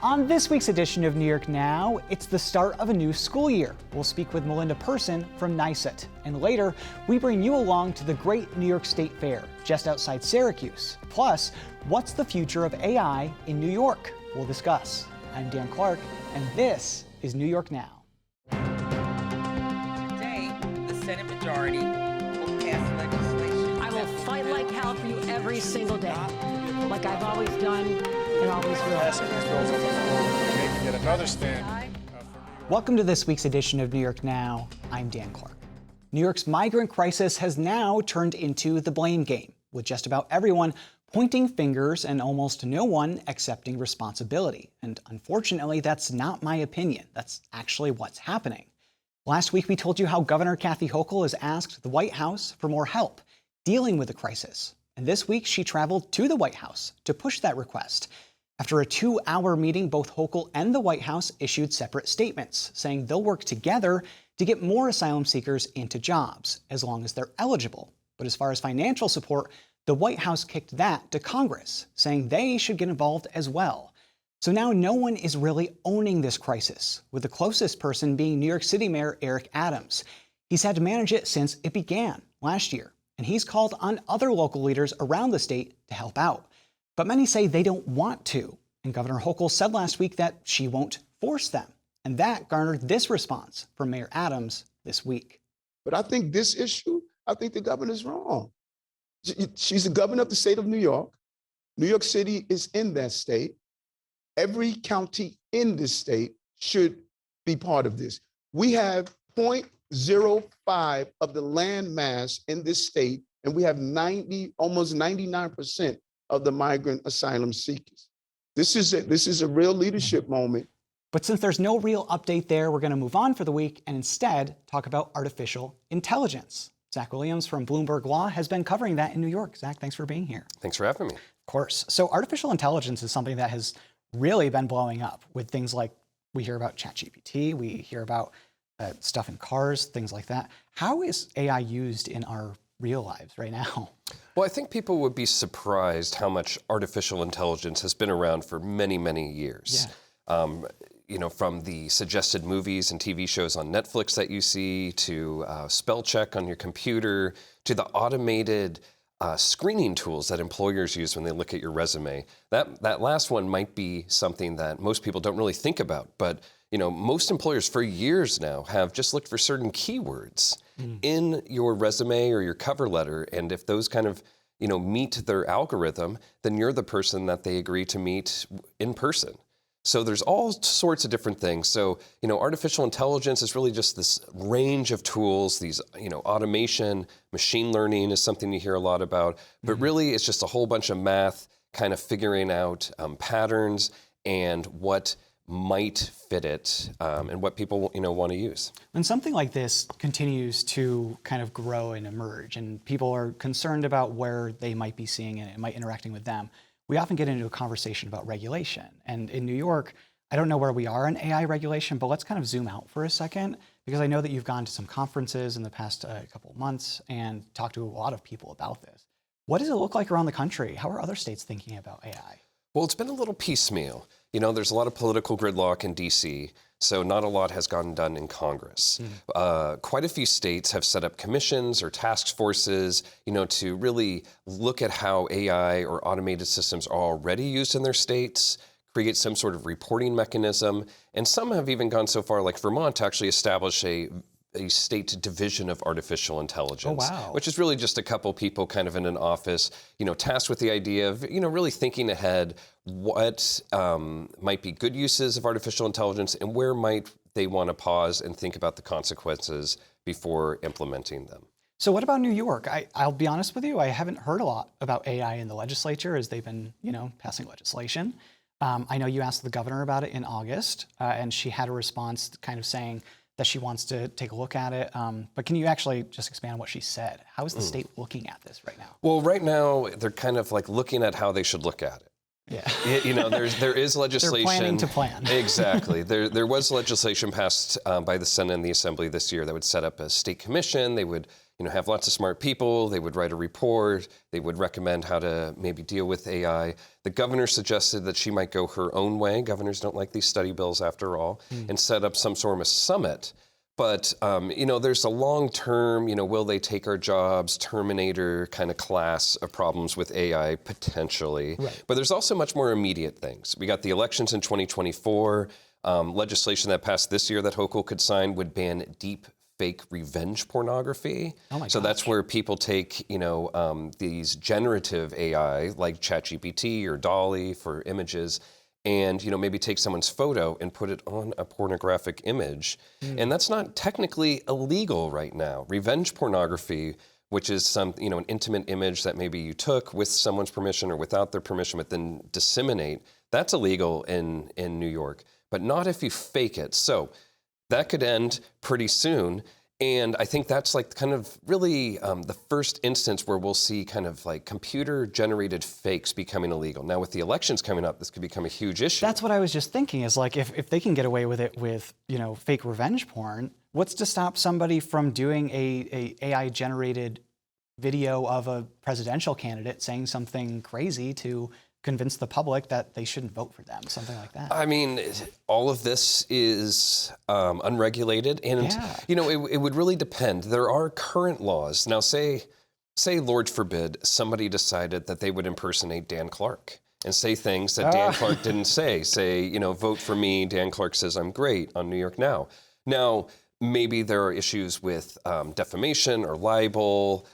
On this week's edition of New York Now, it's the start of a new school year. We'll speak with Melinda Person from NYSET. And later, we bring you along to the Great New York State Fair, just outside Syracuse. Plus, what's the future of AI in New York? We'll discuss. I'm Dan Clark, and this is New York Now. Today, the Senate majority will pass legislation. I will fight like hell for you every single day, like I've always done and always will. Making yet another stand. Welcome to this week's edition of New York Now. I'm Dan Clark. New York's migrant crisis has now turned into the blame game, with just about everyone pointing fingers and almost no one accepting responsibility. And unfortunately, that's not my opinion. That's actually what's happening. Last week, we told you how Governor Kathy Hochul has asked the White House for more help dealing with the crisis. And this week, she traveled to the White House to push that request. After a 2-hour meeting, both Hochul and the White House issued separate statements, saying they'll work together to get more asylum seekers into jobs, as long as they're eligible. But as far as financial support, the White House kicked that to Congress, saying they should get involved as well. So now no one is really owning this crisis, with the closest person being New York City Mayor Eric Adams. He's had to manage it since it began last year, and he's called on other local leaders around the state to help out. But many say they don't want to, and Governor Hochul said last week that she won't force them. And that garnered this response from Mayor Adams this week. But I think this issue, I think the governor's wrong. She's the governor of the state of New York. New York City is in that state. Every county in this state should be part of this. We have 0.05 of the land mass in this state, and we have almost 99% of the migrant asylum seekers. This is a real leadership moment. But since there's no real update there, we're going to move on for the week and instead talk about artificial intelligence. Zach Williams from Bloomberg Law has been covering that in New York. Zach, thanks for being here. Thanks for having me. Of course. So artificial intelligence is something that has really been blowing up with things like we hear about ChatGPT, we hear about stuff in cars, things like that. How is AI used in our real lives right now? Well, I think people would be surprised how much artificial intelligence has been around for many, many years. Yeah. From the suggested movies and TV shows on Netflix that you see, to spell check on your computer, to the automated screening tools that employers use when they look at your resume. That last one might be something that most people don't really think about, but most employers for years now have just looked for certain keywords in your resume or your cover letter, and if those kind of meet their algorithm, then you're the person that they agree to meet in person. So there's all sorts of different things. So, artificial intelligence is really just this range of tools, these, automation, machine learning is something you hear a lot about, but really it's just a whole bunch of math kind of figuring out patterns and what might fit it and what people, want to use. When something like this continues to kind of grow and emerge and people are concerned about where they might be seeing it and might interacting with them, we often get into a conversation about regulation. And in New York, I don't know where we are in AI regulation, but let's kind of zoom out for a second, because I know that you've gone to some conferences in the past couple of months and talked to a lot of people about this. What does it look like around the country? How are other states thinking about AI? Well, it's been a little piecemeal. There's a lot of political gridlock in DC, so not a lot has gotten done in Congress. Quite a few states have set up commissions or task forces, to really look at how AI or automated systems are already used in their states, create some sort of reporting mechanism, and some have even gone so far, like Vermont, to actually establish a state division of artificial intelligence, which is really just a couple people kind of in an office, tasked with the idea of, really thinking ahead what might be good uses of artificial intelligence and where might they want to pause and think about the consequences before implementing them. So what about New York? I'll be honest with you, I haven't heard a lot about AI in the legislature as they've been, passing legislation. I know you asked the governor about it in August, and she had a response kind of saying that she wants to take a look at it. But can you actually just expand on what she said? How is the state looking at this right now? Well, right now, they're kind of like looking at how they should look at it. Yeah. There is legislation. They're planning to plan. Exactly. There was legislation passed by the Senate and the Assembly this year that would set up a state commission. They would, have lots of smart people. They would write a report. They would recommend how to maybe deal with AI. The governor suggested that she might go her own way. Governors don't like these study bills after all, and set up some sort of a summit. But, there's a long-term, will they take our jobs, Terminator kind of class of problems with AI potentially. Right. But there's also much more immediate things. We got the elections in 2024. Legislation that passed this year that Hochul could sign would ban deep fake revenge pornography. Oh my so gosh. that's where people take, these generative AI like ChatGPT or DALL-E for images, and maybe take someone's photo and put it on a pornographic image. And that's not technically illegal right now. Revenge pornography, which is an intimate image that maybe you took with someone's permission or without their permission, but then disseminate, that's illegal in New York, but not if you fake it. So that could end pretty soon. And I think that's kind of really the first instance where we'll see kind of computer-generated fakes becoming illegal. Now, with the elections coming up, this could become a huge issue. That's what I was just thinking, is if they can get away with it with, fake revenge porn, what's to stop somebody from doing a AI-generated video of a presidential candidate saying something crazy to convince the public that they shouldn't vote for them, something like that? I mean, all of this is unregulated, and it would really depend. There are current laws. Now, say, Lord forbid, somebody decided that they would impersonate Dan Clark and say things that Dan Clark didn't say. Say, vote for me, Dan Clark says I'm great on New York Now. Now, maybe there are issues with defamation or libel,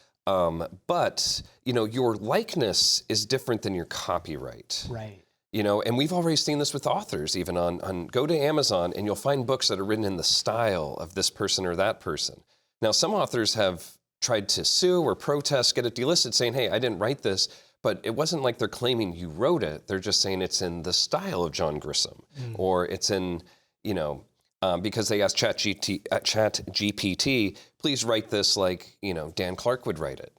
but your likeness is different than your copyright. Right. And we've already seen this with authors, even on go to Amazon and you'll find books that are written in the style of this person or that person. Now, some authors have tried to sue or protest, get it delisted, saying, hey, I didn't write this, but it wasn't like they're claiming you wrote it. They're just saying it's in the style of John Grisham, or it's in, because they asked ChatGPT, please write this like, Dan Clark would write it.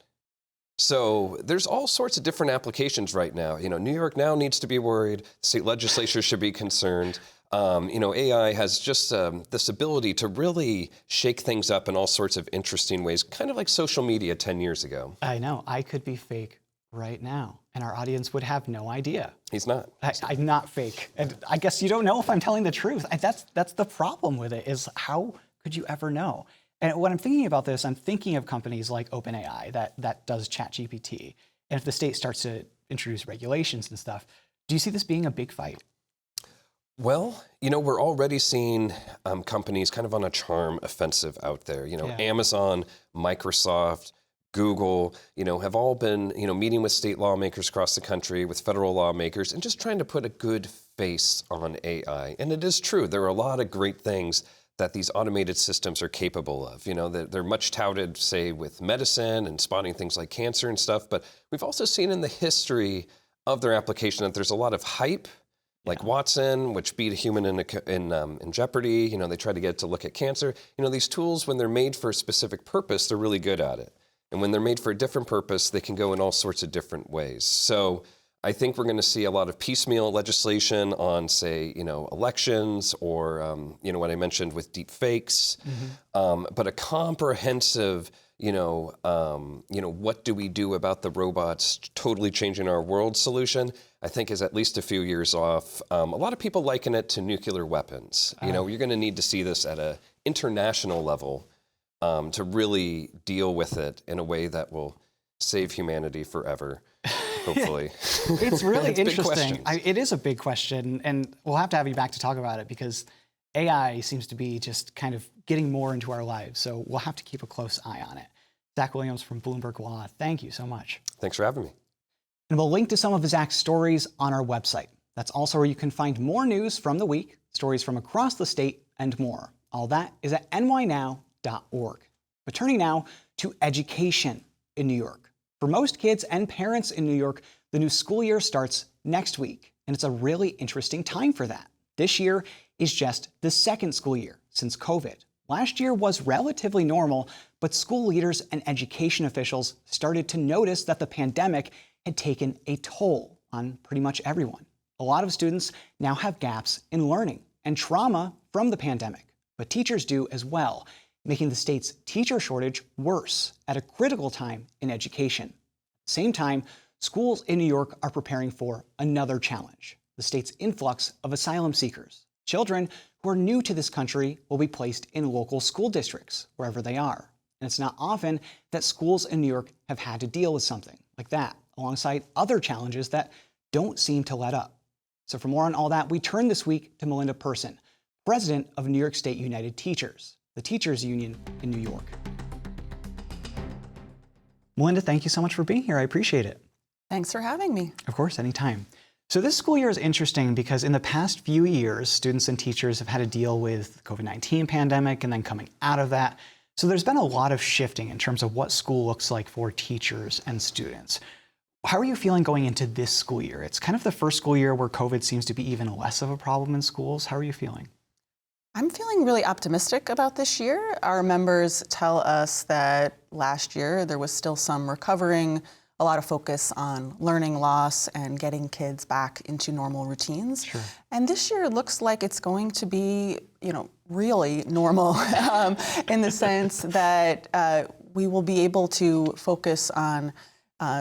So there's all sorts of different applications right now. New York Now needs to be worried. The state legislature should be concerned. AI has just this ability to really shake things up in all sorts of interesting ways, kind of like social media 10 years ago. I know. I could be fake right now, and our audience would have no idea. He's not. I'm not fake. And I guess you don't know if I'm telling the truth. That's the problem with it, is how could you ever know? And when I'm thinking about this, I'm thinking of companies like OpenAI that does ChatGPT. And if the state starts to introduce regulations and stuff, do you see this being a big fight? Well, we're already seeing companies kind of on a charm offensive out there. Amazon, Microsoft, Google, have all been, meeting with state lawmakers across the country, with federal lawmakers, and just trying to put a good face on AI. And it is true, there are a lot of great things that these automated systems are capable of. They're much touted, say, with medicine and spotting things like cancer and stuff, but we've also seen in the history of their application that there's a lot of hype, like Watson, which beat a human in Jeopardy. They tried to get it to look at cancer. These tools, when they're made for a specific purpose, they're really good at it. And when they're made for a different purpose, they can go in all sorts of different ways. So I think we're going to see a lot of piecemeal legislation on, say, elections, or, what I mentioned with deep fakes, but a comprehensive, what do we do about the robots totally changing our world solution, I think is at least a few years off. A lot of people liken it to nuclear weapons. You're going to need to see this at an international level to really deal with it in a way that will save humanity forever. Hopefully. It's really It's interesting. It is a big question, and we'll have to have you back to talk about it, because AI seems to be just kind of getting more into our lives. So we'll have to keep a close eye on it. Zach Williams from Bloomberg Law, thank you so much. Thanks for having me. And we'll link to some of Zach's stories on our website. That's also where you can find more news from the week, stories from across the state, and more. All that is at nynow.org. But turning now to education in New York. For most kids and parents in New York, the new school year starts next week, and it's a really interesting time for that. This year is just the second school year since COVID. Last year was relatively normal, but school leaders and education officials started to notice that the pandemic had taken a toll on pretty much everyone. A lot of students now have gaps in learning and trauma from the pandemic, but teachers do as well. making the state's teacher shortage worse at a critical time in education. At the same time, schools in New York are preparing for another challenge: the state's influx of asylum seekers. Children who are new to this country will be placed in local school districts wherever they are. And it's not often that schools in New York have had to deal with something like that, alongside other challenges that don't seem to let up. So for more on all that, we turn this week to Melinda Person, president of New York State United Teachers, the teachers union in New York. Melinda, thank you so much for being here. I appreciate it. Thanks for having me. Of course, anytime. So this school year is interesting because in the past few years, students and teachers have had to deal with the COVID-19 pandemic and then coming out of that. So there's been a lot of shifting in terms of what school looks like for teachers and students. How are you feeling going into this school year? It's kind of the first school year where COVID seems to be even less of a problem in schools. How are you feeling? I'm feeling really optimistic about this year. Our members tell us that last year there was still some recovering, a lot of focus on learning loss and getting kids back into normal routines. Sure. And this year it looks like it's going to be, really normal in the sense that we will be able to focus on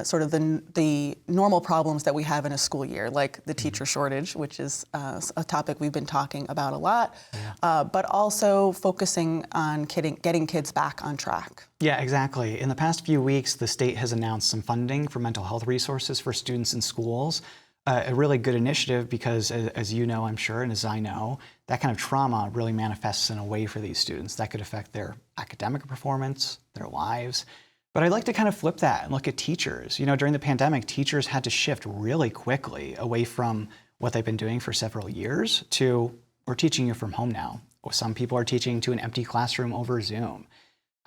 sort of the normal problems that we have in a school year, like the teacher shortage, which is a topic we've been talking about a lot, but also focusing on getting kids back on track. Yeah, exactly. In the past few weeks, the state has announced some funding for mental health resources for students in schools. A really good initiative because, as you know, I'm sure, and as I know, that kind of trauma really manifests in a way for these students that could affect their academic performance, their lives. But I'd like to kind of flip that and look at teachers. During the pandemic, teachers had to shift really quickly away from what they've been doing for several years to, we're teaching you from home now. Some people are teaching to an empty classroom over Zoom.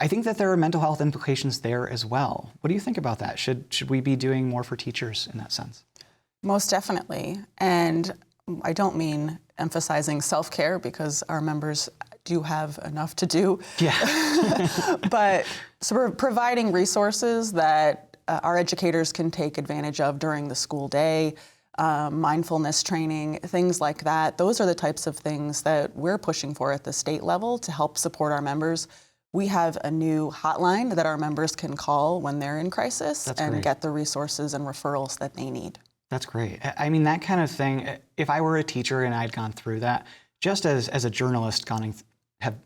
I think that there are mental health implications there as well. What do you think about that? Should we be doing more for teachers in that sense? Most definitely. And I don't mean emphasizing self-care because our members do have enough to do. Yeah. But sort of providing resources that our educators can take advantage of during the school day, mindfulness training, things like that. Those are the types of things that we're pushing for at the state level to help support our members. We have a new hotline that our members can call when they're in crisis and get the resources and referrals that they need. That's great. I mean, that kind of thing, if I were a teacher and I'd gone through that, just as a journalist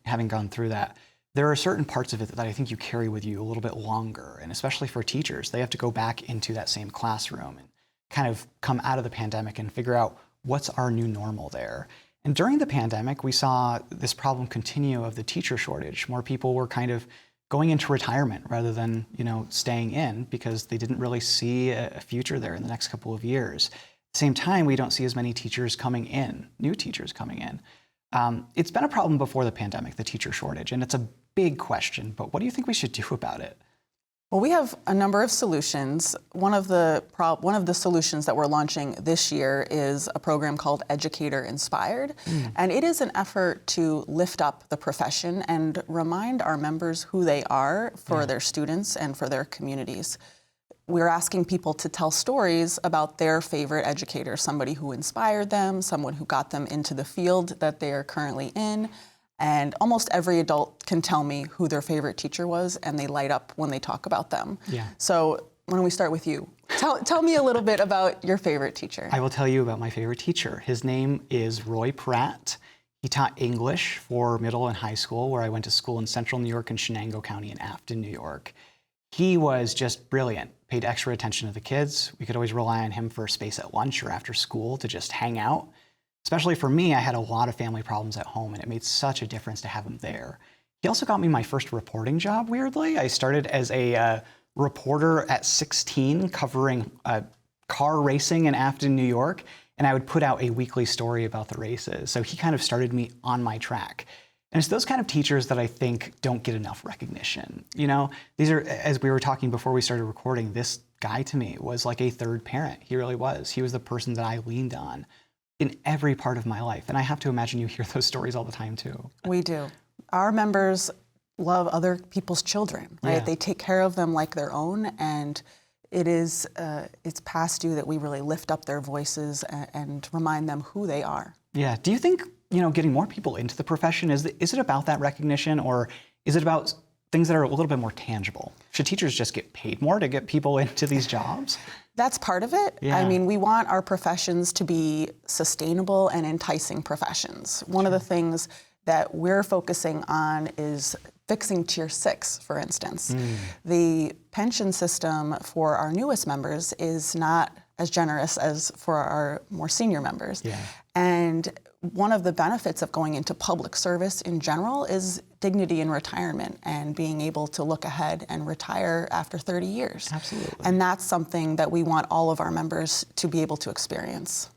having gone through that, there are certain parts of it that I think you carry with you a little bit longer. And especially for teachers, they have to go back into that same classroom and kind of come out of the pandemic and figure out what's our new normal there. And during the pandemic, we saw this problem continue of the teacher shortage. More people were kind of going into retirement rather than, staying in because they didn't really see a future there in the next couple of years. At the same time, we don't see as many teachers coming in, new teachers coming in. It's been a problem before the pandemic, the teacher shortage, and it's a big question, but what do you think we should do about it? Well, we have a number of solutions. One of the solutions that we're launching this year is a program called Educator Inspired. And it is an effort to lift up the profession and remind our members who they are for their students and for their communities. We're asking people to tell stories about their favorite educator, somebody who inspired them, someone who got them into the field that they are currently in. And almost every adult can tell me who their favorite teacher was, and they light up when they talk about them. Yeah. So why don't we start with you? Tell me a little bit about your favorite teacher. I will tell you about my favorite teacher. His name is Roy Pratt. He taught English for middle and high school, where I went to school in central New York and Shenango County in Afton, New York. He was just brilliant, paid extra attention to the kids. We could always rely on him for space at lunch or after school to just hang out. Especially for me, I had a lot of family problems at home, and it made such a difference to have him there. He also got me my first reporting job, weirdly. I started as a reporter at 16 covering car racing in Afton, New York, and I would put out a weekly story about the races. So he kind of started me on my track. And it's those kind of teachers that I think don't get enough recognition. These are, as we were talking before we started recording, this guy to me was like a third parent. He really was. He was the person that I leaned on in every part of my life. And I have to imagine you hear those stories all the time too. We do. Our members love other people's children, right? Yeah. They take care of them like their own, and it's past due that we really lift up their voices and remind them who they are. Yeah. Do you think, getting more people into the profession, is it about that recognition, or Is it about things that are a little bit more tangible? Should teachers just get paid more to get people into these jobs? That's part of it. Yeah. I mean, we want our professions to be sustainable and enticing professions. One of the things that we're focusing on is fixing Tier 6, for instance. The pension system for our newest members is not as generous as for our more senior members. Yeah. And one of the benefits of going into public service in general is dignity in retirement and being able to look ahead and retire after 30 years. Absolutely. And that's something that we want all of our members to be able to experience.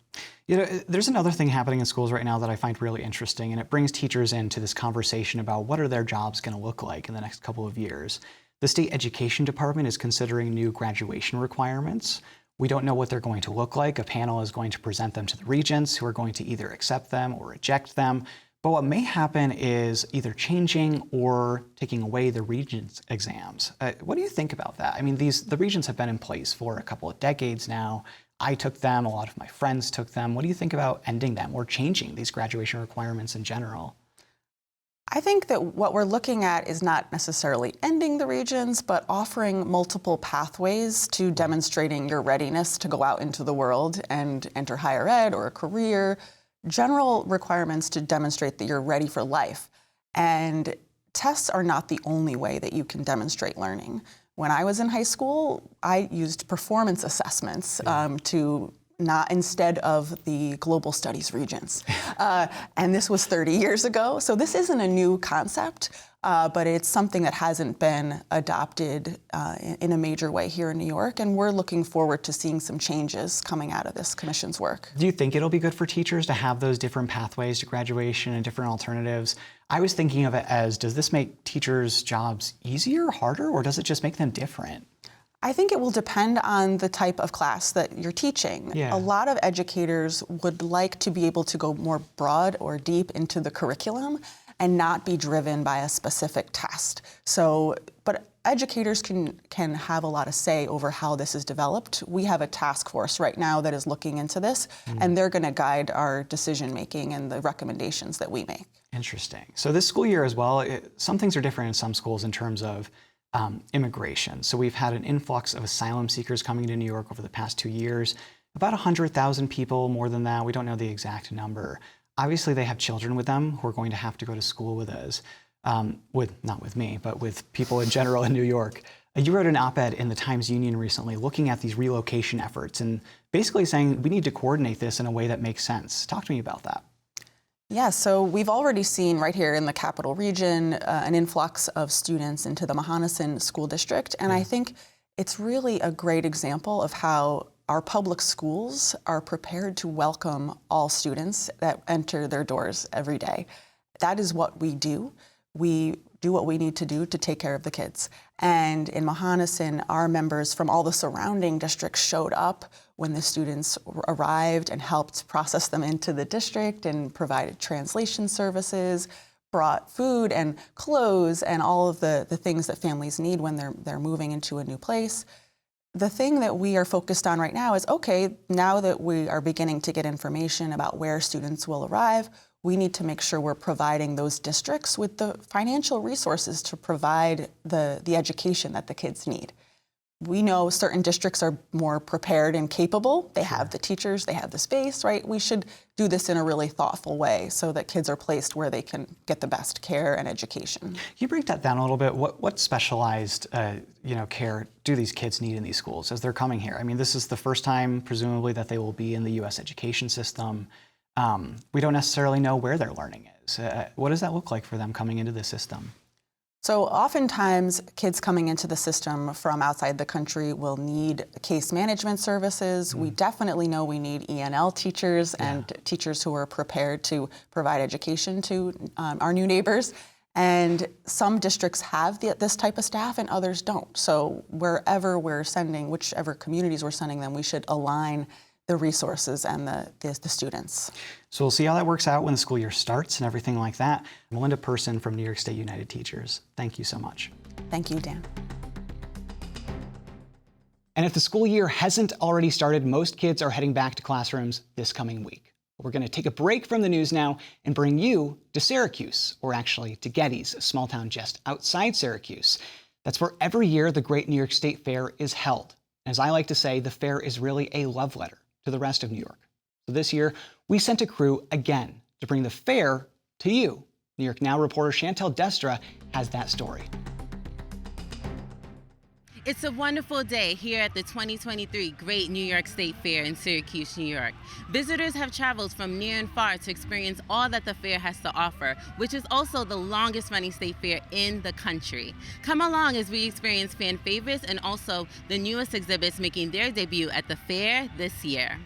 You know, there's another thing happening in schools right now that I find really interesting, and it brings teachers into this conversation about what are their jobs going to look like in the next couple of years. The state education department is considering new graduation requirements. We don't know what they're going to look like. A panel is going to present them to the regents, who are going to either accept them or reject them. But what may happen is either changing or taking away the regents' exams. What do you think about that? I mean, the regents have been in place for a couple of decades now. I took them, a lot of my friends took them. What do you think about ending them or changing these graduation requirements in general? I think that what we're looking at is not necessarily ending the regents, but offering multiple pathways to demonstrating your readiness to go out into the world and enter higher ed or a career, general requirements to demonstrate that you're ready for life. And tests are not the only way that you can demonstrate learning. When I was in high school, I used performance assessments to not instead of the global studies regents. And this was 30 years ago. So this isn't a new concept, but it's something that hasn't been adopted in a major way here in New York. And we're looking forward to seeing some changes coming out of this commission's work. Do you think it'll be good for teachers to have those different pathways to graduation and different alternatives? I was thinking of it as, does this make teachers' jobs easier, harder, or does it just make them different? I think it will depend on the type of class that you're teaching. Yeah. A lot of educators would like to be able to go more broad or deep into the curriculum and not be driven by a specific test. But educators can have a lot of say over how this is developed. We have a task force right now that is looking into this, and they're going to guide our decision making and the recommendations that we make. Interesting. So this school year as well, some things are different in some schools in terms of immigration. So we've had an influx of asylum seekers coming to New York over the past 2 years. About 100,000 people, more than that. We don't know the exact number. Obviously, they have children with them who are going to have to go to school with us. Not with me, but with people in general in New York. You wrote an op-ed in the Times-Union recently looking at these relocation efforts and basically saying we need to coordinate this in a way that makes sense. Talk to me about that. Yeah, so we've already seen right here in the Capital Region an influx of students into the Mohonasen School District, and I think it's really a great example of how our public schools are prepared to welcome all students that enter their doors every day. That is what we do. We do what we need to do to take care of the kids. And in Mohonasen, our members from all the surrounding districts showed up when the students arrived and helped process them into the district and provided translation services, brought food and clothes and all of the things that families need when they're moving into a new place. The thing that we are focused on right now is, okay, now that we are beginning to get information about where students will arrive, we need to make sure we're providing those districts with the financial resources to provide the education that the kids need. We know certain districts are more prepared and capable. They have the teachers, they have the space, right? We should do this in a really thoughtful way so that kids are placed where they can get the best care and education. Can you break that down a little bit? What specialized care do these kids need in these schools as they're coming here? I mean, this is the first time, presumably, that they will be in the U.S. education system. We don't necessarily know where their learning is. What does that look like for them coming into the system? So oftentimes, kids coming into the system from outside the country will need case management services. We definitely know we need ENL teachers and teachers who are prepared to provide education to our new neighbors. And some districts have this type of staff and others don't. So wherever we're sending, whichever communities we're sending them, we should align the resources and the students. So we'll see how that works out when the school year starts and everything like that. Melinda Person from New York State United Teachers, thank you so much. Thank you, Dan. And if the school year hasn't already started, most kids are heading back to classrooms this coming week. But we're going to take a break from the news now and bring you to Syracuse, or actually to Getty's, a small town just outside Syracuse. That's where every year the Great New York State Fair is held. As I like to say, the fair is really a love letter to the rest of New York. So this year, we sent a crew again to bring the fair to you. New York Now reporter Chantel Destra has that story. It's a wonderful day here at the 2023 Great New York State Fair in Syracuse, New York. Visitors have traveled from near and far to experience all that the fair has to offer, which is also the longest running state fair in the country. Come along as we experience fan favorites and also the newest exhibits making their debut at the fair this year.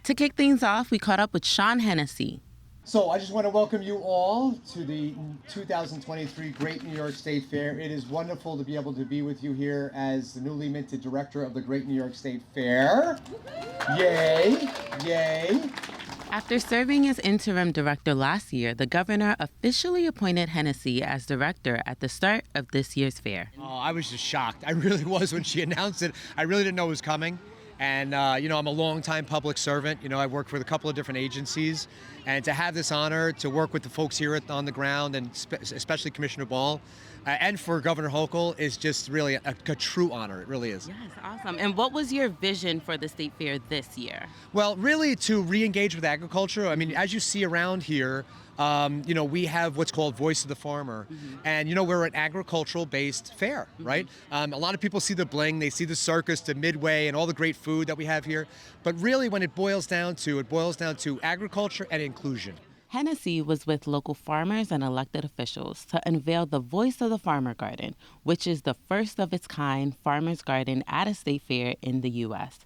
To kick things off, we caught up with Sean Hennessy. So I just want to welcome you all to the 2023 Great New York State Fair. It is wonderful to be able to be with you here as the newly minted director of the Great New York State Fair. Yay, yay. After serving as interim director last year, the governor officially appointed Hennessy as director at the start of this year's fair. Oh, I was just shocked. I really was when she announced it. I really didn't know it was coming. And, I'm a longtime public servant. I've worked with a couple of different agencies. And to have this honor to work with the folks here on the ground, and especially Commissioner Ball, and for Governor Hochul, is just really a true honor. It really is. Yes, awesome. And what was your vision for the State Fair this year? Well, really to re-engage with agriculture. I mean, as you see around here, we have what's called Voice of the Farmer. Mm-hmm. And, we're an agricultural-based fair, mm-hmm. right? A lot of people see the bling, they see the circus, the Midway, and all the great food that we have here. But really, when it boils down to agriculture and inclusion. Hennessy was with local farmers and elected officials to unveil the Voice of the Farmer Garden, which is the first of its kind farmer's garden at a state fair in the U.S.,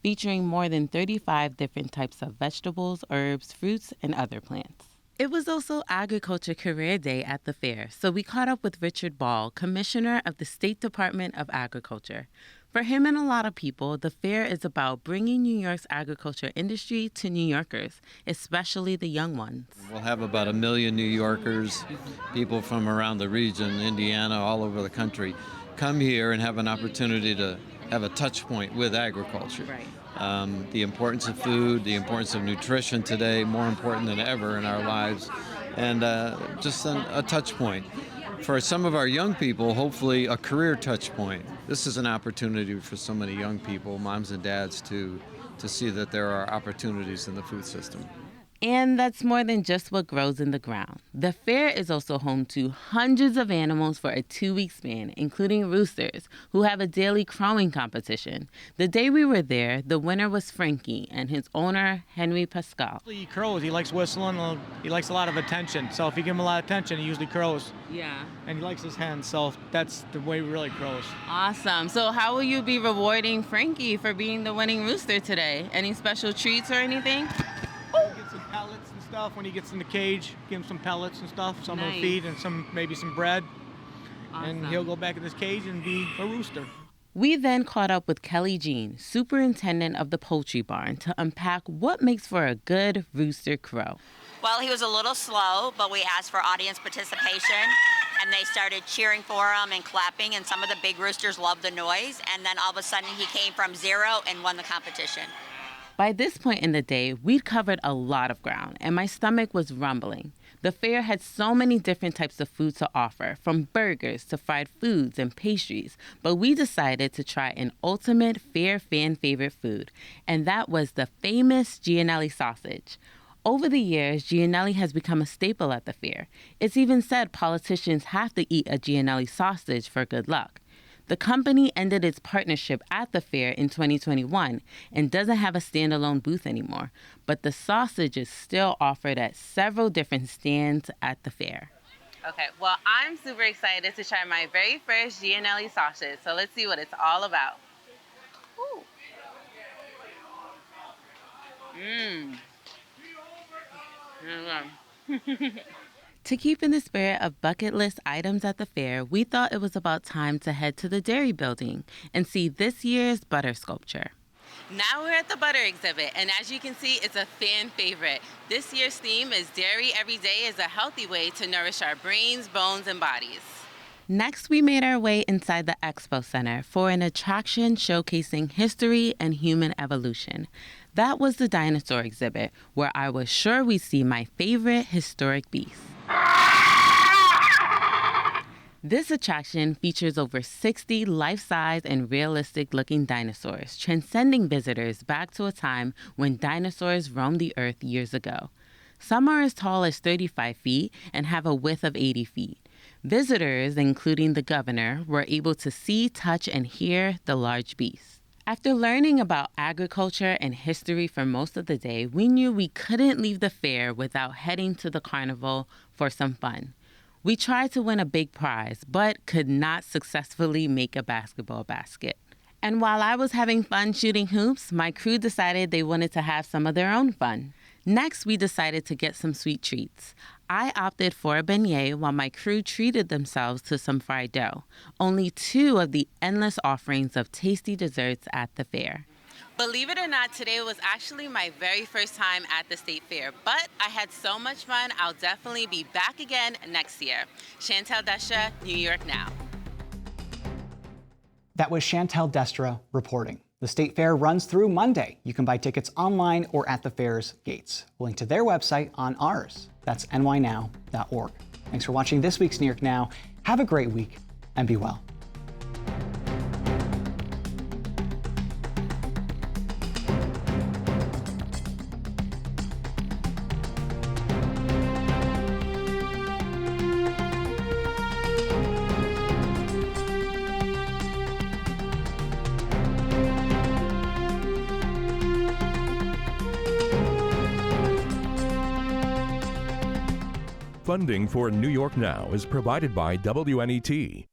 featuring more than 35 different types of vegetables, herbs, fruits, and other plants. It was also Agriculture Career Day at the fair, so we caught up with Richard Ball, Commissioner of the State Department of Agriculture. For him and a lot of people, the fair is about bringing New York's agriculture industry to New Yorkers, especially the young ones. We'll have about 1 million New Yorkers, people from around the region, Indiana, all over the country, come here and have an opportunity to have a touch point with agriculture. Right. The importance of food, the importance of nutrition today, more important than ever in our lives, and just a touch point. For some of our young people, hopefully a career touch point. This is an opportunity for so many young people, moms and dads, to see that there are opportunities in the food system. And that's more than just what grows in the ground. The fair is also home to hundreds of animals for a 2-week span, including roosters, who have a daily crowing competition. The day we were there, the winner was Frankie and his owner, Henry Pascal. He crows. He likes whistling. He likes a lot of attention. So if you give him a lot of attention, he usually crows. Yeah. And he likes his hens, so that's the way he really crows. Awesome. So how will you be rewarding Frankie for being the winning rooster today? Any special treats or anything? Get some pellets and stuff when he gets in the cage. Give him some pellets and stuff, some of the feed and maybe some bread. Awesome. And he'll go back in his cage and be a rooster. We then caught up with Kelly Jean, superintendent of the poultry barn, to unpack what makes for a good rooster crow. Well, he was a little slow, but we asked for audience participation, and they started cheering for him and clapping, and some of the big roosters loved the noise, and then all of a sudden he came from 0 and won the competition. By this point in the day, we'd covered a lot of ground, and my stomach was rumbling. The fair had so many different types of food to offer, from burgers to fried foods and pastries, but we decided to try an ultimate fair fan favorite food, and that was the famous Gianelli sausage. Over the years, Gianelli has become a staple at the fair. It's even said politicians have to eat a Gianelli sausage for good luck. The company ended its partnership at the fair in 2021 and doesn't have a standalone booth anymore, but the sausage is still offered at several different stands at the fair. Okay, well, I'm super excited to try my very first Gianelli sausage, so let's see what it's all about. Ooh. To keep in the spirit of bucket list items at the fair, we thought it was about time to head to the dairy building and see this year's butter sculpture. Now we're at the butter exhibit, and as you can see, it's a fan favorite. This year's theme is Dairy Every Day is a healthy way to nourish our brains, bones, and bodies. Next, we made our way inside the Expo Center for an attraction showcasing history and human evolution. That was the dinosaur exhibit, where I was sure we'd see my favorite historic beast. This attraction features over 60 life-size and realistic-looking dinosaurs, transcending visitors back to a time when dinosaurs roamed the earth years ago. Some are as tall as 35 feet and have a width of 80 feet. Visitors, including the governor, were able to see, touch, and hear the large beasts. After learning about agriculture and history for most of the day, we knew we couldn't leave the fair without heading to the carnival for some fun. We tried to win a big prize, but could not successfully make a basketball basket. And while I was having fun shooting hoops, my crew decided they wanted to have some of their own fun. Next, we decided to get some sweet treats. I opted for a beignet while my crew treated themselves to some fried dough, only 2 of the endless offerings of tasty desserts at the fair. Believe it or not, today was actually my very first time at the State Fair, but I had so much fun, I'll definitely be back again next year. Chantel Destra, New York Now. That was Chantel Destra reporting. The State Fair runs through Monday. You can buy tickets online or at the fair's gates. We'll link to their website on ours. That's nynow.org. Thanks for watching this week's New York Now. Have a great week and be well. Funding for New York Now is provided by WNET,